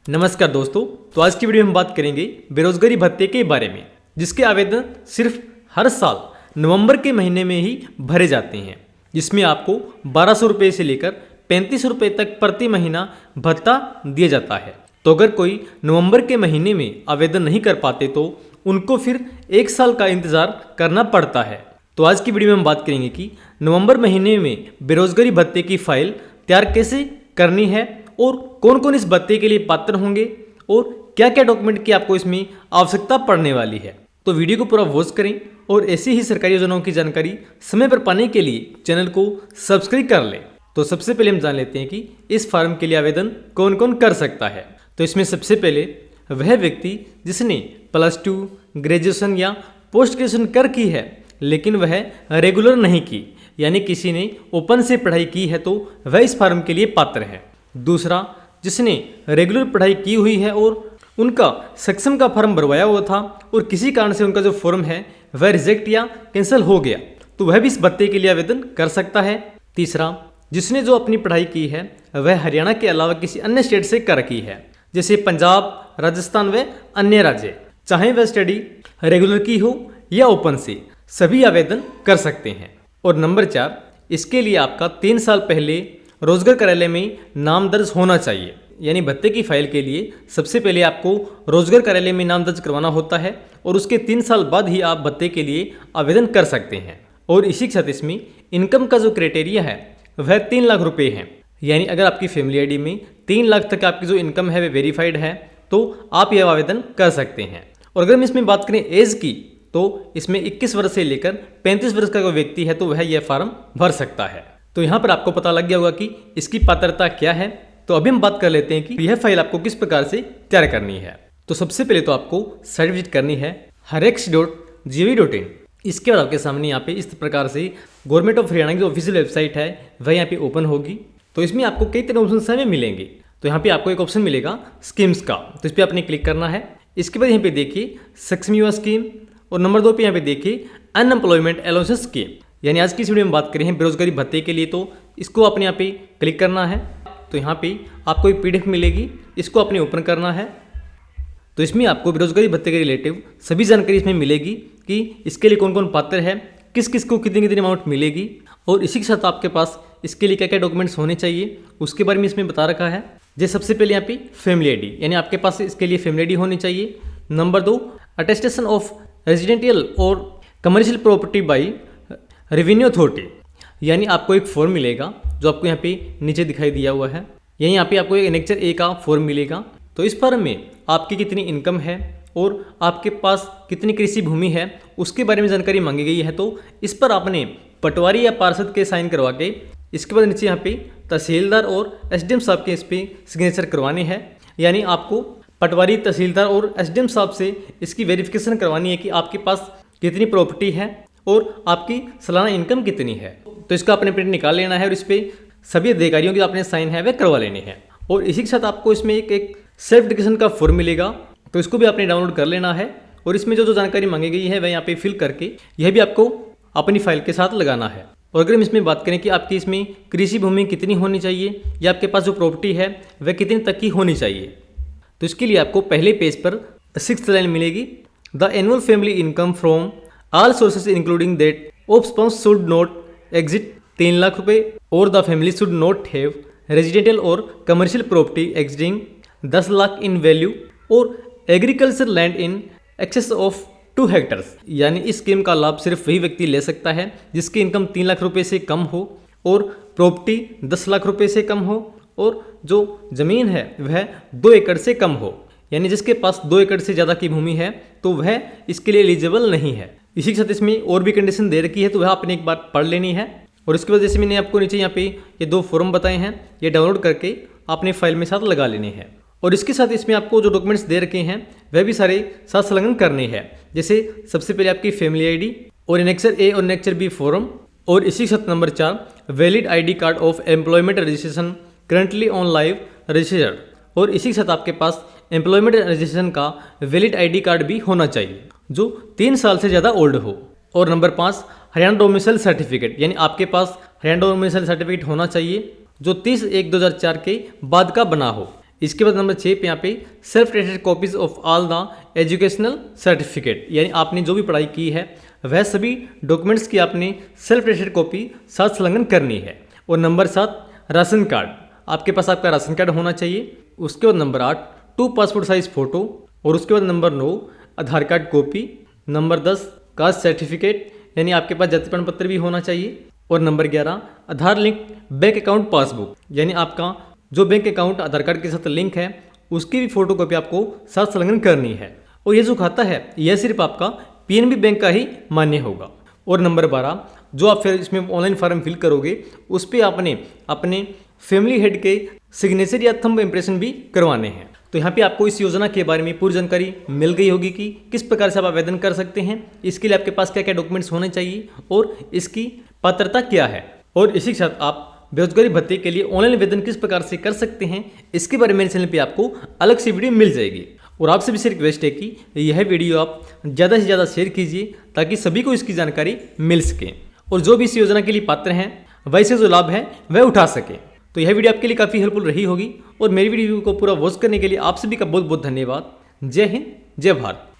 नमस्कार दोस्तों। तो आज की वीडियो में हम बात करेंगे बेरोजगारी भत्ते के बारे में, जिसके आवेदन सिर्फ हर साल नवंबर के महीने में ही भरे जाते हैं, जिसमें आपको 1200 रुपये से लेकर 35 रुपये तक प्रति महीना भत्ता दिया जाता है। तो अगर कोई नवंबर के महीने में आवेदन नहीं कर पाते तो उनको फिर 1 साल का इंतज़ार करना पड़ता है। तो आज की वीडियो में हम बात करेंगे कि नवंबर महीने में बेरोजगारी भत्ते की फाइल तैयार कैसे करनी है और कौन कौन इस भत्ते के लिए पात्र होंगे और क्या क्या डॉक्यूमेंट की आपको इसमें आवश्यकता पड़ने वाली है। तो वीडियो को पूरा वॉच करें और ऐसी ही सरकारी योजनाओं की जानकारी समय पर पाने के लिए चैनल को सब्सक्राइब कर लें। तो सबसे पहले हम जान लेते हैं कि इस फॉर्म के लिए आवेदन कौन कौन कर सकता है। तो इसमें सबसे पहले वह व्यक्ति जिसने +2 ग्रेजुएशन या पोस्ट ग्रेजुएशन कर की है लेकिन वह रेगुलर नहीं की, यानी किसी ने ओपन से पढ़ाई की है तो वह इस फॉर्म के लिए पात्र है। दूसरा, जिसने रेगुलर पढ़ाई की हुई है और उनका सक्षम का फॉर्म भरवाया हुआ था और किसी कारण से उनका जो फॉर्म है वह रिजेक्ट या कैंसिल हो गया तो वह भी इस भत्ते के लिए आवेदन कर सकता है। तीसरा, जिसने जो अपनी पढ़ाई की है वह हरियाणा के अलावा किसी अन्य स्टेट से कर की है, जैसे पंजाब, राजस्थान व अन्य राज्य, चाहे वह स्टडी रेगुलर की हो या ओपन से, सभी आवेदन कर सकते हैं। और नंबर 4, इसके लिए आपका 3 साल पहले रोजगार कार्यालय में नाम दर्ज होना चाहिए। यानी भत्ते की फाइल के लिए सबसे पहले आपको रोजगार कार्यालय में नाम दर्ज करवाना होता है और उसके 3 साल बाद ही आप भत्ते के लिए आवेदन कर सकते हैं। और इसी के साथ इसमें इनकम का जो क्राइटेरिया है वह 3 लाख रुपये है। यानी अगर आपकी फैमिली आईडी में 3 लाख तक आपकी जो इनकम है वह वेरीफाइड है तो आप यह आवेदन कर सकते हैं। और अगर हम इसमें बात करें एज की, तो इसमें 21 वर्ष से लेकर 35 वर्ष का कोई व्यक्ति है तो वह यह फॉर्म भर सकता है। तो यहाँ पर आपको पता लग गया होगा कि इसकी पात्रता क्या है। तो अभी हम बात कर लेते हैं कि यह फाइल आपको किस प्रकार से तैयार करनी है। तो सबसे पहले तो आपको साइट विजिट करनी है harax.gov.in। इसके बाद आपके सामने यहाँ पे इस प्रकार से गवर्नमेंट ऑफ हरियाणा की जो ऑफिशियल वेबसाइट है वह यहाँ पे ओपन होगी। तो इसमें आपको कई तरह के ऑप्शन मिलेंगे। तो यहाँ पे आपको एक ऑप्शन मिलेगा स्कीम्स का, तो इस पर आपने क्लिक करना है। इसके बाद यहाँ पे देखिए सक्षम युवा स्कीम और नंबर 2 पे यहाँ पे देखिए अनएम्प्लॉयमेंट अलाउंसेस स्कीम। यानी आज की इस वीडियो में बात करें बेरोजगारी भत्ते के लिए, तो इसको आपने यहाँ पे क्लिक करना है। तो यहाँ पे आपको एक PDF मिलेगी, इसको आपने ओपन करना है। तो इसमें आपको बेरोजगारी भत्ते के रिलेटिव सभी जानकारी इसमें मिलेगी कि इसके लिए कौन कौन पात्र है, किस किस को कितनी कितनी अमाउंट मिलेगी और इसी के साथ आपके पास इसके लिए क्या क्या डॉक्यूमेंट्स होने चाहिए उसके बारे में इसमें बता रखा है। जैसे सबसे पहले यहाँ पे फैमिली आईडी, यानी आपके पास इसके लिए फैमिली आईडी होनी चाहिए। नंबर 2, अटेस्टेशन ऑफ रेजिडेंशियल और commercial property by revenue authority, यानी आपको एक फॉर्म मिलेगा जो आपको यहाँ पे नीचे दिखाई दिया हुआ है। यानी यहाँ पे आपको एक एनेक्चर A का फॉर्म मिलेगा। तो इस फॉर्म में आपकी कितनी इनकम है और आपके पास कितनी कृषि भूमि है उसके बारे में जानकारी मांगी गई है। तो इस पर आपने पटवारी या पार्षद के साइन करवा के इसके बाद नीचे यहाँ पे तहसीलदार और SDM साहब के इस पर सिग्नेचर करवाने हैं। यानी आपको पटवारी, तहसीलदार और SDM साहब से इसकी वेरिफिकेशन करवानी है कि आपके पास कितनी प्रॉपर्टी है और आपकी सालाना इनकम कितनी है। तो इसका अपने प्रिंट निकाल लेना है और इस पर सभी अधिकारियों के आपने साइन है वह करवा लेने हैं। और इसी के साथ आपको इसमें एक सेल्फ डिक्लेरेशन का फॉर्म मिलेगा, तो इसको भी आपने डाउनलोड कर लेना है और इसमें जो जानकारी मांगी गई है वह यहाँ पे फिल करके यह भी आपको अपनी फाइल के साथ लगाना है। और अगर हम इसमें बात करें कि आपकी इसमें कृषि भूमि कितनी होनी चाहिए या आपके पास जो प्रॉपर्टी है वह कितनी तक की होनी चाहिए, तो इसके लिए आपको पहले पेज पर 6th लाइन मिलेगी। The annual family income from all sources including that of spouse should not exit 3 lakh रुपये और the family should not have residential और कमर्शियल प्रॉपर्टी एक्सीडिंग 10 लाख इन वैल्यू और agriculture land in excess of 2 hectares. यानी इस scheme का लाभ सिर्फ वही व्यक्ति ले सकता है जिसकी इनकम 3 लाख रुपये से कम हो और प्रॉपर्टी 10 लाख रुपये से कम हो और जो ज़मीन है वह 2 एकड़ से कम हो। यानी जिसके पास 2 एकड़ से ज़्यादा की भूमि है तो वह इसके लिए एलिजिबल नहीं है। इसी के साथ इसमें और भी कंडीशन दे रखी है तो वह आपने एक बार पढ़ लेनी है। और इसके बाद जैसे मैंने आपको नीचे यहाँ पे ये 2 फॉर्म बताए हैं, ये डाउनलोड करके आपने फाइल में साथ लगा लेने हैं। और इसके साथ इसमें आपको जो डॉक्यूमेंट्स दे रखे हैं वह भी सारे साथ संलग्न करने हैं। जैसे सबसे पहले आपकी फैमिली आईडी और एनेक्चर A और एनेक्चर B फॉर्म, और इसी के साथ number 4 valid ID card of employment registration currently on live registered, और इसी के साथ आपके पास एम्प्लॉयमेंट रजिस्ट्रेशन का वैलिड ID कार्ड भी होना चाहिए जो 3 साल से ज़्यादा ओल्ड हो। और नंबर 5 हरियाणा डोमिसाइल सर्टिफिकेट, यानी आपके पास हरियाणा डोमिसाइल सर्टिफिकेट होना चाहिए जो 30/1/2004 के बाद का बना हो। इसके बाद नंबर 6 पे यहाँ पे self attested copies of all the educational certificate, यानी आपने जो भी पढ़ाई की है वह सभी डॉक्यूमेंट्स की आपने सेल्फ अटेस्टेड कॉपी साथ संलग्न करनी है। और नंबर 7 राशन कार्ड, आपके पास आपका राशन कार्ड होना चाहिए। उसके बाद नंबर 8 2 पासपोर्ट साइज फ़ोटो। और उसके बाद number 9 Aadhaar card copy. Number 10 caste certificate, यानी आपके पास जाति प्रमाण पत्र भी होना चाहिए। और नंबर 11 आधार लिंक बैंक अकाउंट पासबुक, यानी आपका जो बैंक अकाउंट आधार कार्ड के साथ लिंक है उसकी भी फोटो कॉपी आपको साथ संलग्न करनी है। और ये जो खाता है यह सिर्फ आपका पीएनबी बैंक का ही मान्य होगा। और नंबर 12 जो आप फिर इसमें ऑनलाइन फॉर्म फिल करोगे उस पर आपने अपने फैमिली हेड के सिग्नेचर या थंब इम्प्रेशन भी करवाने हैं। तो यहाँ पे आपको इस योजना के बारे में पूरी जानकारी मिल गई होगी कि किस प्रकार से आप आवेदन कर सकते हैं, इसके लिए आपके पास क्या क्या डॉक्यूमेंट्स होने चाहिए और इसकी पात्रता क्या है। और इसी के साथ आप बेरोजगारी भत्ते के लिए ऑनलाइन आवेदन किस प्रकार से कर सकते हैं इसके बारे में मेरे चैनल पे आपको अलग से वीडियो मिल जाएगी। और आपसे भी सिर्फ रिक्वेस्ट है कि यह वीडियो आप ज़्यादा से ज़्यादा शेयर कीजिए ताकि सभी को इसकी जानकारी मिल सके और जो भी इस योजना के लिए पात्र हैं वैसे जो लाभ है वह उठा सके। तो यह वीडियो आपके लिए काफ़ी हेल्पफुल रही होगी और मेरी वीडियो को पूरा वॉच करने के लिए आप सभी का बहुत बहुत धन्यवाद। जय हिंद, जय भारत।